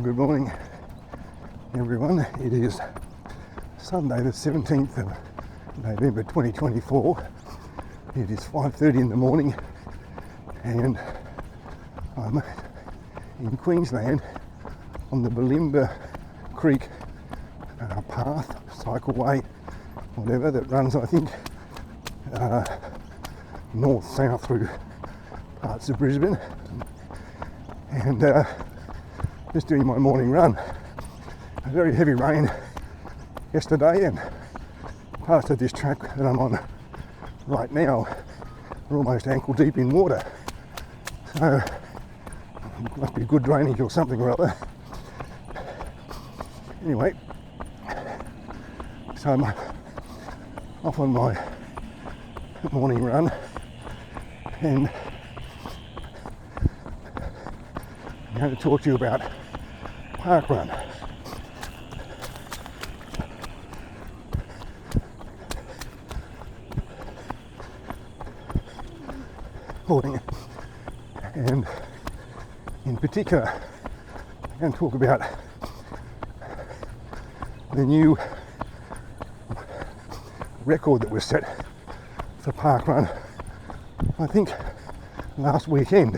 Good morning, everyone. It is Sunday the 17th of November 2024. It is 5:30 in the morning and I'm in Queensland on the Bulimba Creek path, cycleway, whatever, that runs, I think, north-south through parts of Brisbane, and just doing my morning run. A very heavy rain yesterday, and parts of this track that I'm on right now are almost ankle deep in water, so it must be good drainage or something or other. Anyway, so I'm off on my morning run, and I'm going to talk to you about parkrun. And in particular, I'm going to talk about the new record that was set for parkrun, I think last weekend.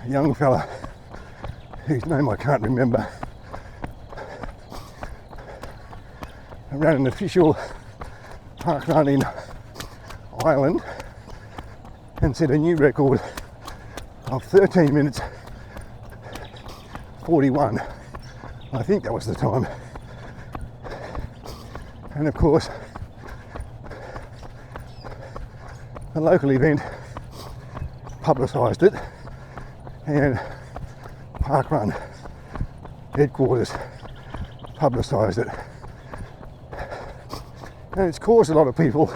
A young fella whose name I can't remember ran an official parkrun in Ireland and set a new record of 13 minutes 41. I think that was the time. And of course, the local event publicised it, and parkrun headquarters publicised it, and it's caused a lot of people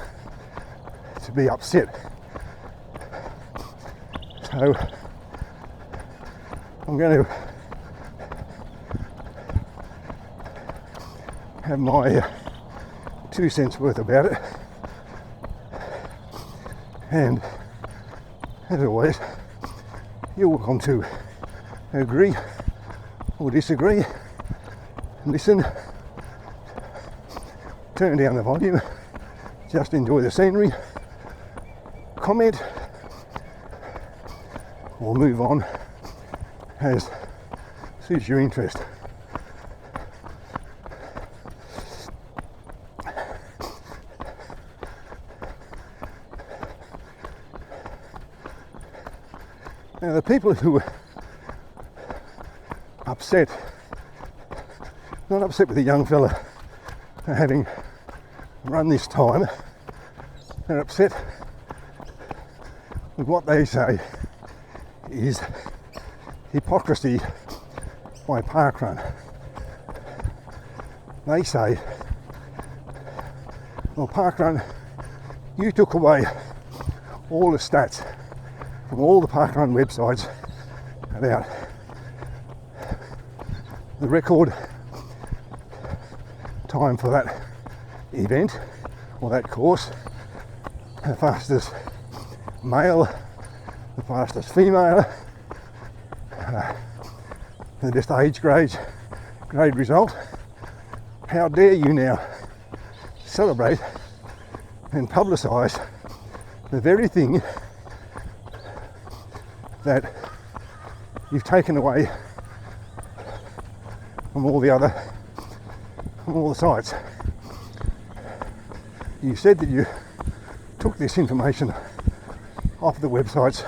to be upset. So I'm going to have my 2 cents worth about it, and as always, you're welcome to agree or disagree, listen, turn down the volume, just enjoy the scenery, comment, or move on as suits your interest. Now, the people who were upset, not upset with the young fella for having run this time, they're upset with what they say is hypocrisy by parkrun. They say, well, parkrun, you took away all the stats from all the parkrun websites about the record time for that event or that course, the fastest male, the fastest female, the best age grade result. How dare you now celebrate and publicise the very thing that you've taken away from all the sites. You said that you took this information off the websites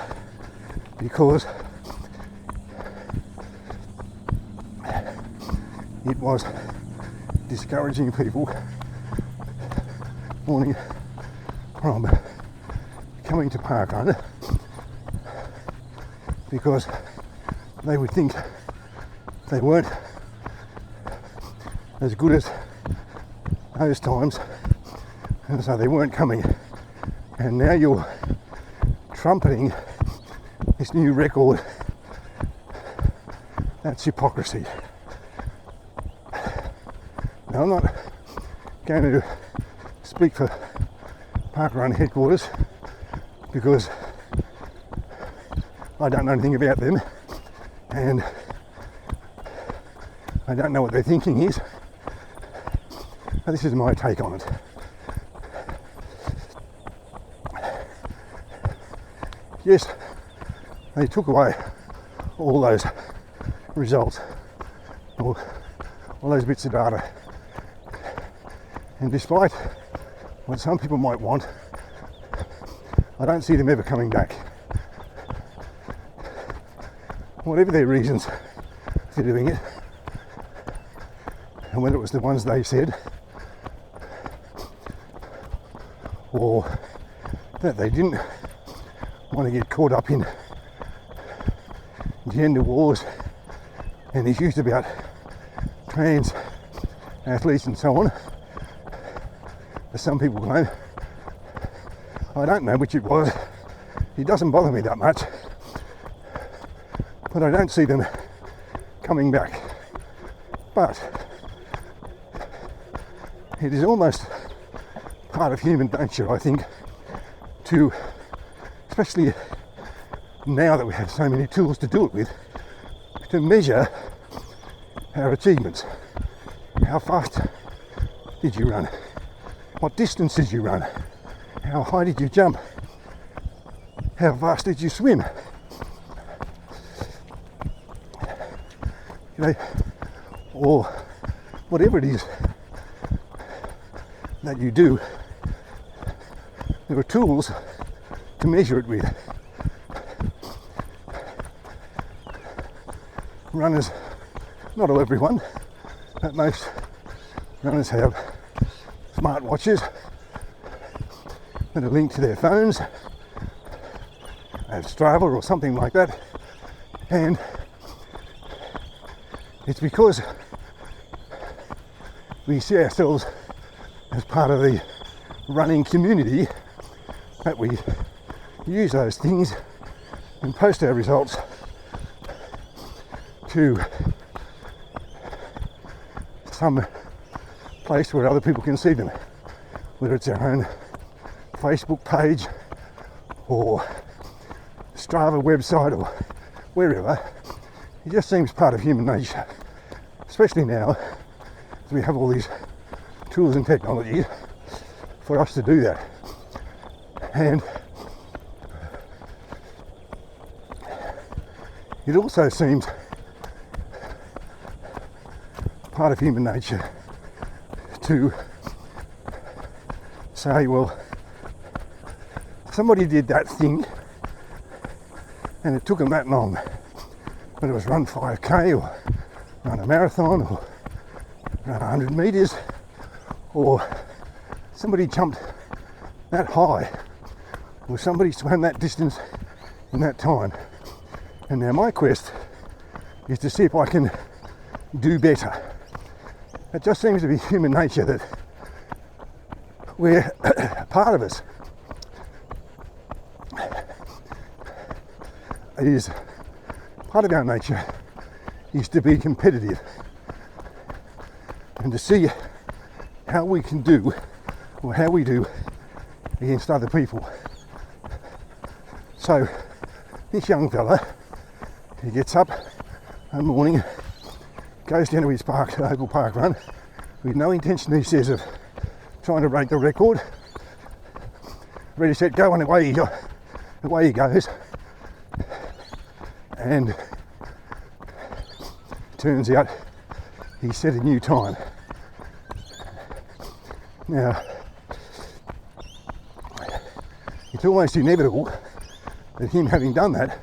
because it was discouraging people from coming to parkrun, because they would think they weren't as good as those times, and so they weren't coming. And now you're trumpeting this new record. That's hypocrisy. Now, I'm not going to speak for parkrun headquarters, because I don't know anything about them, and I don't know what their thinking is. But this is my take on it. Yes, they took away all those results, or all those bits of data, and despite what some people might want, I don't see them ever coming back. Whatever their reasons for doing it, and whether it was the ones they said, or that they didn't want to get caught up in gender wars and issues about trans athletes and so on, as some people claim. I don't know which it was. It doesn't bother me that much, but I don't see them coming back. But it is almost part of human nature, I think, to, especially now that we have so many tools to do it with, to measure our achievements. How fast did you run? What distance did you run? How high did you jump? How fast did you swim? You know, or whatever it is that you do, there are tools to measure it with. Runners, not all everyone, but most runners have smartwatches that are linked to their phones. They have Strava or something like that, and it's because we see ourselves as part of the running community that we use those things and post our results to some place where other people can see them, whether it's our own Facebook page or Strava website or wherever. It just seems part of human nature, especially now as we have all these tools and technology for us to do that. And it also seems part of human nature to say, well, somebody did that thing and it took them that long, but it was run 5k or run a marathon or run 100 metres, or somebody jumped that high, or somebody swam that distance in that time. And now my quest is to see if I can do better. It just seems to be human nature that we're part of us is part of our nature is to be competitive and to see how we can do or how we do against other people. So this young fella, he gets up in the morning, goes down to his local park run with no intention, he says, of trying to break the record. Ready, set, go, and away he goes. And turns out he set a new time. Now, it's almost inevitable that him having done that,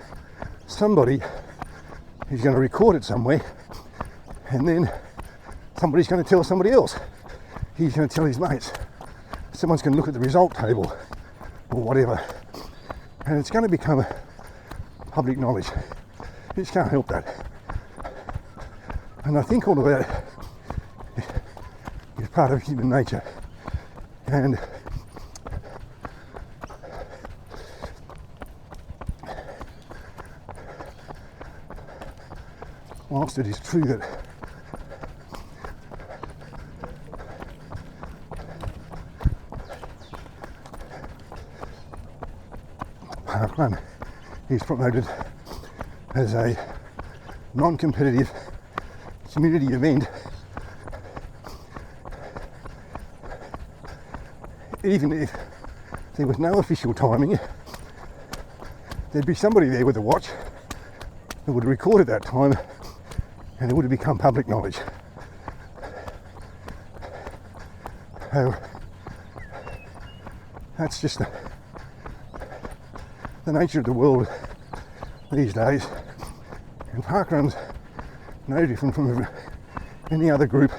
somebody is going to record it somewhere, and then somebody's going to tell somebody else. He's going to tell his mates. Someone's going to look at the result table or whatever, and it's going to become public knowledge. You just can't help that. And I think all of that is part of human nature. And whilst it is true that parkrun is promoted as a non-competitive community event, even if there was no official timing, there'd be somebody there with a watch that would have recorded that time, and it would have become public knowledge. So that's just the nature of the world these days, and parkrun's no different from any other group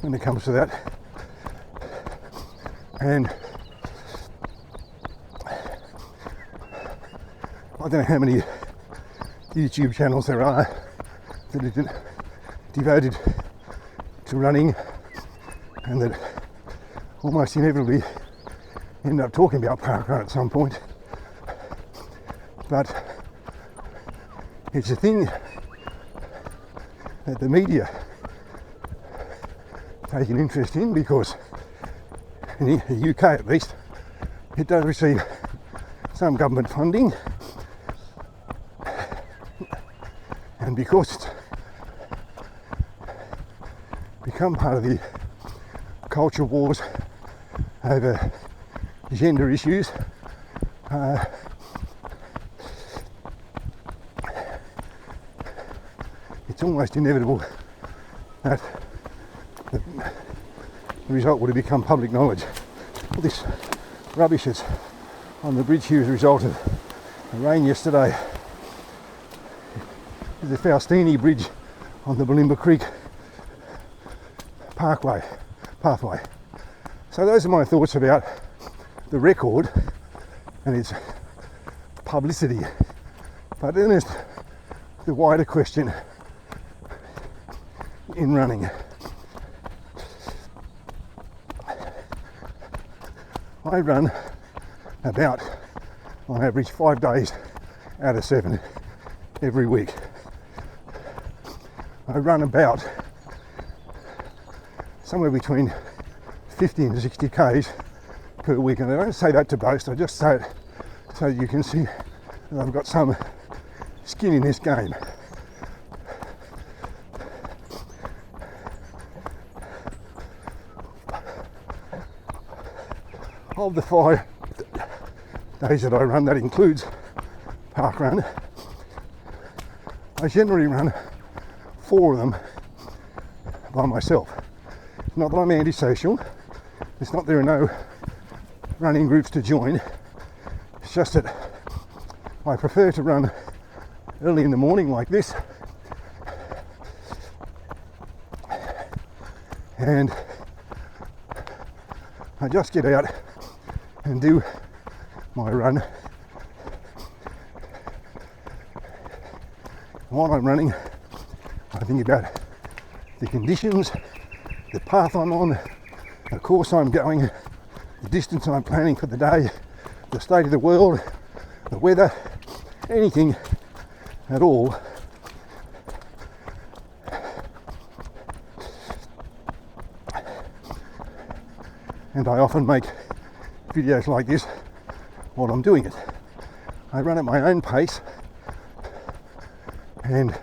when it comes to that. And I don't know how many YouTube channels there are that are devoted to running and that almost inevitably end up talking about parkrun at some point. But it's a thing that the media take an interest in because in the UK at least it does receive some government funding, and because it's become part of the culture wars over gender issues, it's almost inevitable that the result would have become public knowledge. All this rubbish that's on the bridge here as a result of the rain yesterday. The Faustini Bridge on the Bulimba Creek pathway. So those are my thoughts about the record and its publicity. But then there's the wider question in running. I run about, on average, 5 days out of 7 every week. I run about somewhere between 50 and 60 k's per week, and I don't say that to boast, I just say it so you can see that I've got some skin in this game. Of the 5 days that I run, that includes parkrun, I generally run 4 of them by myself. It's not that I'm antisocial, it's not there are no running groups to join, it's just that I prefer to run early in the morning like this, and I just get out and do my run. While I'm running, I think about the conditions, the path I'm on, the course I'm going, the distance I'm planning for the day, the state of the world, the weather, anything at all. And I often make videos like this while I'm doing it. I run at my own pace, and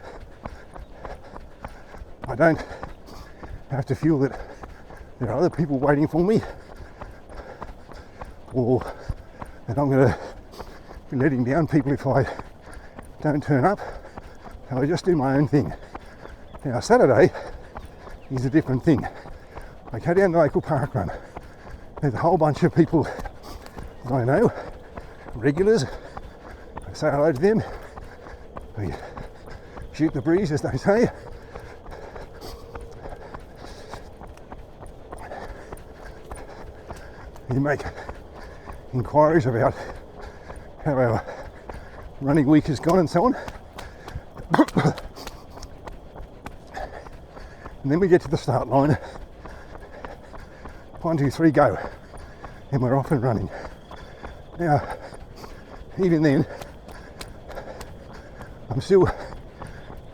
I don't have to feel that there are other people waiting for me, or that I'm going to be letting down people if I don't turn up. So I just do my own thing. Now Saturday is a different thing. I go down the local parkrun. There's a whole bunch of people that I know, regulars. I say hello to them. We shoot the breeze, as they say. You make inquiries about how our running week has gone and so on. And then we get to the start line. 1, 2, 3, go. And we're off and running. Now, even then, I'm still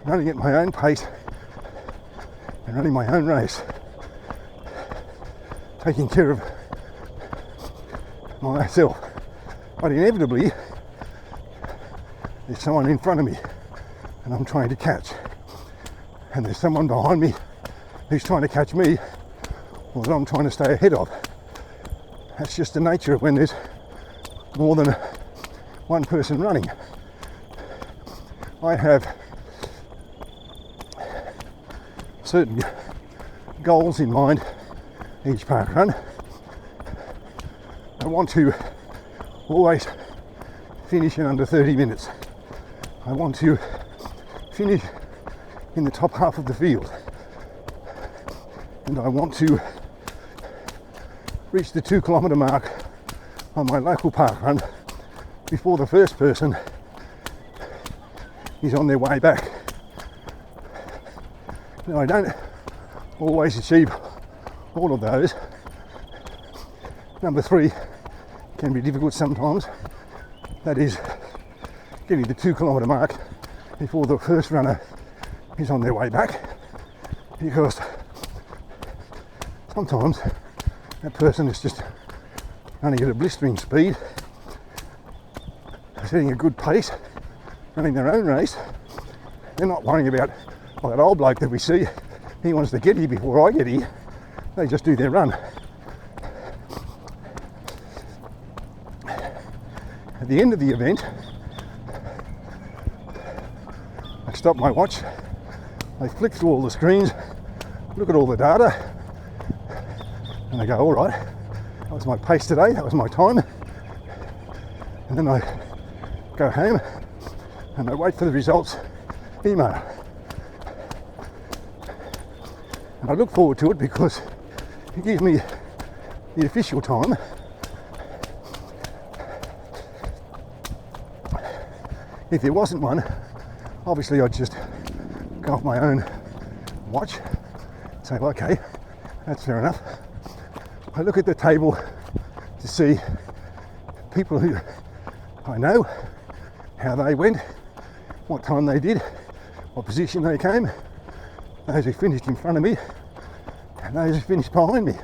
running at my own pace and running my own race, taking care of myself. But inevitably, there's someone in front of me and I'm trying to catch, and there's someone behind me who's trying to catch me or that I'm trying to stay ahead of. That's just the nature of when there's more than one person running. I have certain goals in mind each park run. I want to always finish in under 30 minutes. I want to finish in the top half of the field, and I want to reach the 2 kilometre mark on my local park run before the first person is on their way back. Now, I don't always achieve all of those. Number 3 can be difficult sometimes. That is getting the 2 kilometre mark before the first runner is on their way back, because sometimes that person is just running at a blistering speed, setting a good pace, running their own race. They're not worrying about, well, that old bloke that we see, he wants to get here before I get here. They just do their run. At the end of the event, I stop my watch, I flick through all the screens, look at all the data, and I go, all right, that was my pace today, that was my time. And then I go home and I wait for the results email. And I look forward to it because it gives me the official time. If there wasn't one, obviously I'd just go off my own watch, say, well, okay, that's fair enough. I look at the table to see people who I know, how they went, what time they did, what position they came, those who finished in front of me, and those who finished behind me.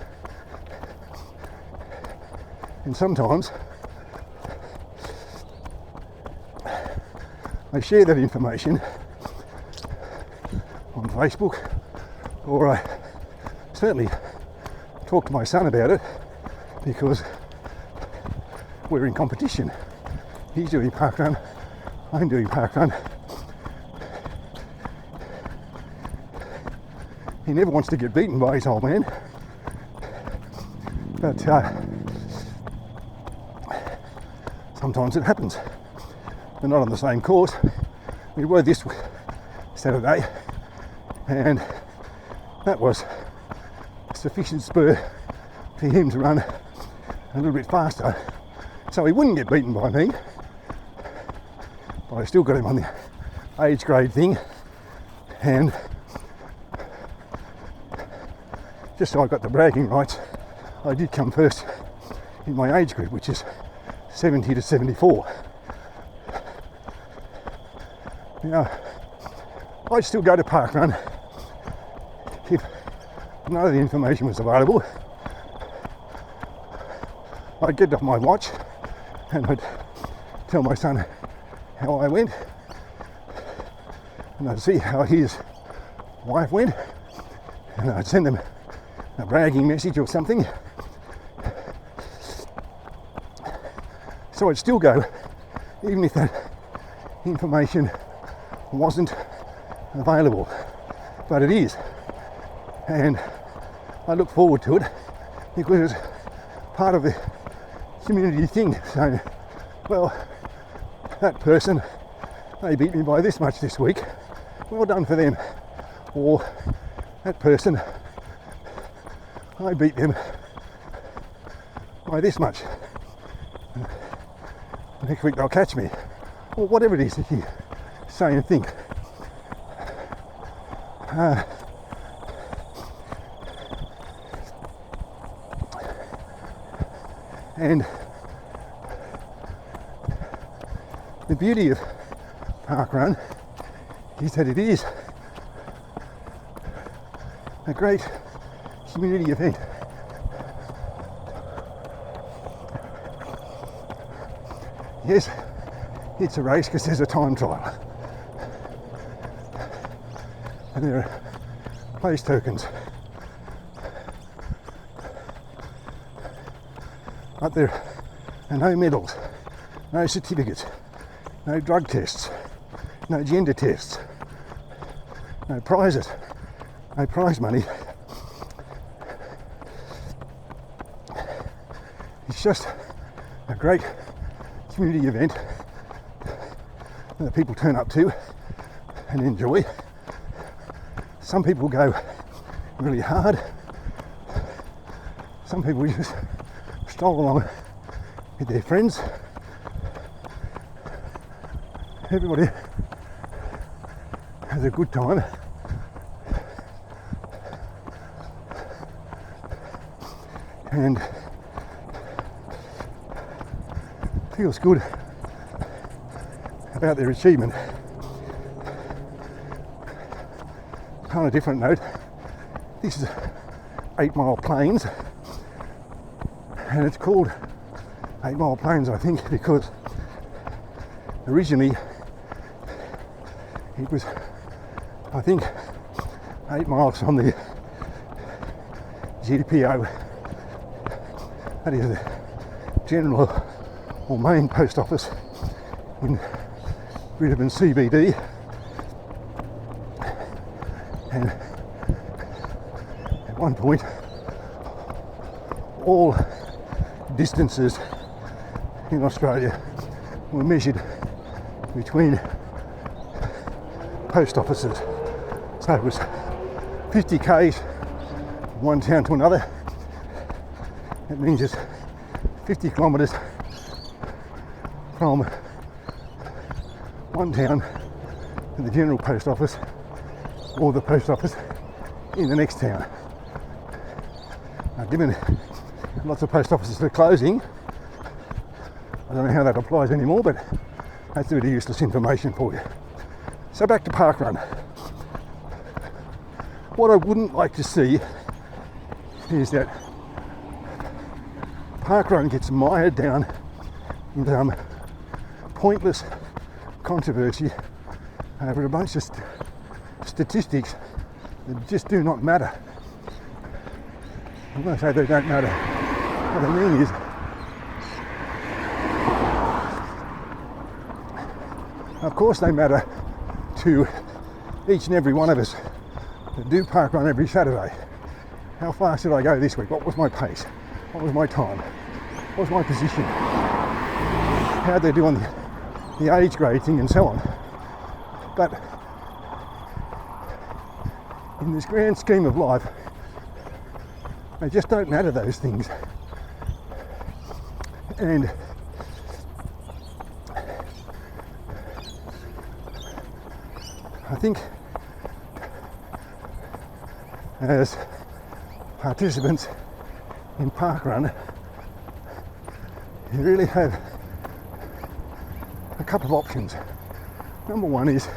And sometimes I share that information on Facebook, or I certainly talk to my son about it, because we're in competition. He's doing parkrun, I'm doing parkrun. He never wants to get beaten by his old man, but sometimes it happens. We're not on the same course. We were this Saturday, and that was sufficient spur for him to run a little bit faster, so he wouldn't get beaten by me. But I still got him on the age grade thing, and just so I got the bragging rights, I did come first in my age group, which is 70 to 74. Now, I'd still go to parkrun if none of the information was available. I'd get off my watch and I'd tell my son how I went, and I'd see how his wife went, and I'd send them a bragging message or something. So I'd still go, even if that information wasn't available, but it is, and I look forward to it because it's part of the community thing. So, well, that person, they beat me by this much this week, well done for them. Or that person, I beat them by this much, next week they'll catch me, or whatever it is that you say and think. And the beauty of parkrun is that it is a great community event. Yes, it's a race because there's a time trial. And there are place tokens. But there are no medals, no certificates, no drug tests, no gender tests, no prizes, no prize money. It's just a great community event that people turn up to and enjoy. Some people go really hard. Some people just stroll along with their friends. Everybody has a good time. And feels good about their achievement. On a different note, this is 8 Mile Plains, and it's called 8 Mile Plains, I think, because originally it was, I think, 8 miles from the GDPO, that is the general or main post office in Brisbane CBD. And at one point, all distances in Australia were measured between post offices. So it was 50 k's from one town to another. That means it's 50 kilometres from one town to the general post office, or the post office in the next town. Now, given lots of post offices are closing, I don't know how that applies anymore, but that's a bit of useless information for you. So back to parkrun. What I wouldn't like to see is that parkrun gets mired down in some pointless controversy over a bunch of statistics that just do not matter. I'm going to say they don't matter. What I mean is, of course they matter to each and every one of us that do parkrun every Saturday. How fast did I go this week? What was my pace? What was my time? What was my position? How did they do on the age grade thing and so on? But in this grand scheme of life, they just don't matter, those things. And I think as participants in parkrun, you really have a couple of options. Number one is,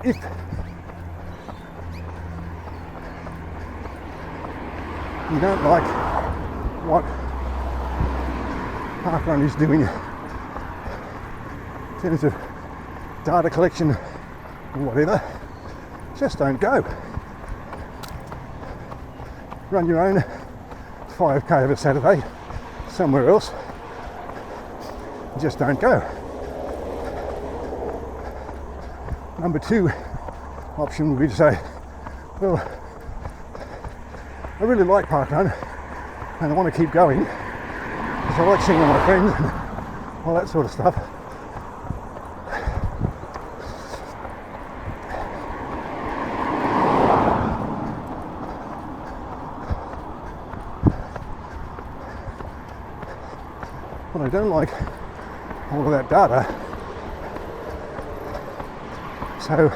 if you don't like what parkrun is doing in terms of data collection or whatever, just don't go. Run your own 5k of a Saturday somewhere else. Just don't go. Number two option would be to say, well, I really like parkrun and I want to keep going because I like seeing all my friends and all that sort of stuff. But I don't like all of that data, so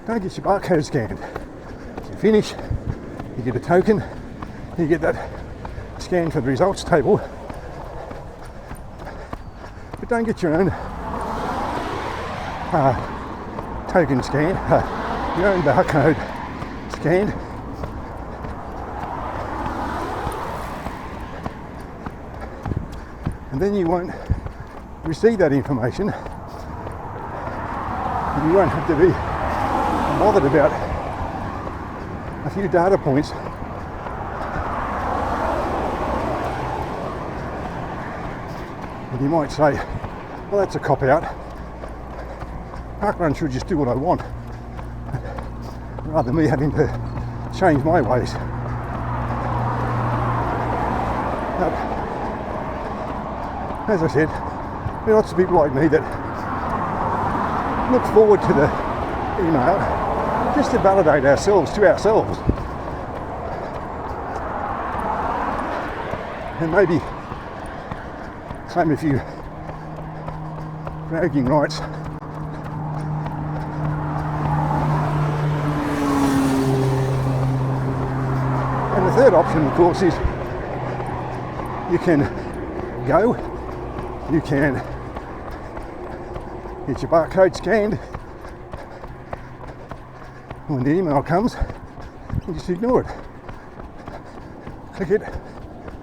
don't get your barcode scanned. You finish, you get a token, you get that scan for the results table, but don't get your own token scan, your own barcode scanned. and then you won't receive that information, and you won't have to be bothered about a few data points. And you might say, well, that's a cop-out. Parkrun should just do what I want, rather than me having to change my ways. But, as I said, there are lots of people like me that look forward to the email just to validate ourselves to ourselves. And maybe claim a few bragging rights. And the third option, of course, is you can go, you can get your barcode scanned. When the email comes, you just ignore it. Click it,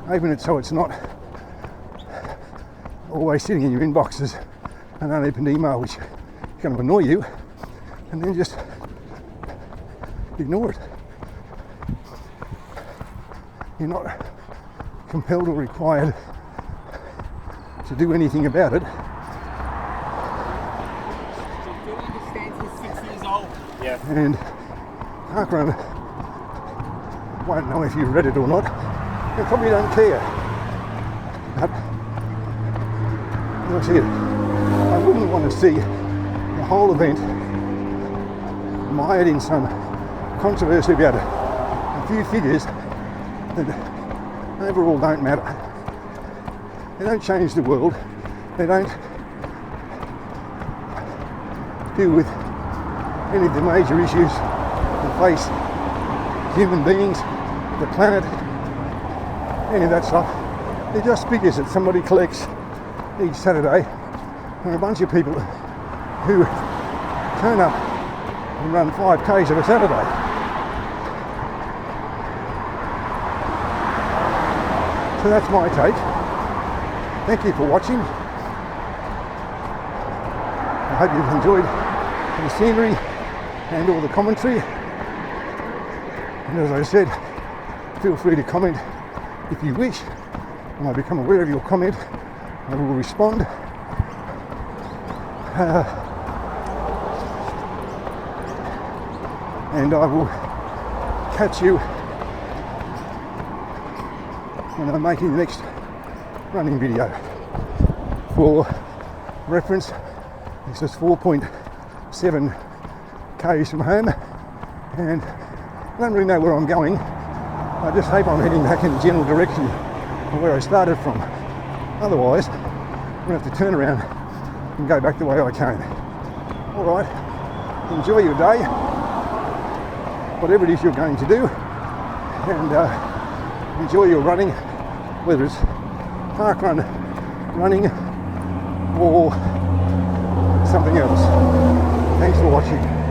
open it so it's not always sitting in your inboxes an unopened email which is going to annoy you, and then just ignore it. You're not compelled or required to do anything about it. Yeah. And parkrun won't know if you've read it or not. They probably don't care. But as I said, I wouldn't want to see the whole event mired in some controversy about a few figures that overall don't matter. They don't change the world. They don't deal with any of the major issues that face human beings, the planet, any of that stuff. They're just figures that somebody collects each Saturday, and a bunch of people who turn up and run 5Ks of a Saturday. So that's my take. Thank you for watching. I hope you've enjoyed the scenery and all the commentary. And as I said, feel free to comment if you wish. When I become aware of your comment, I will respond. And I will catch you when I'm making the next running video. For reference, this is 4.7 k's from home, and I don't really know where I'm going. I just hope I'm heading back in the general direction of where I started from. Otherwise, I'm going to have to turn around and go back the way I came. Alright, enjoy your day, whatever it is you're going to do, and enjoy your running, whether it's parkrun running or something else. Thanks for watching.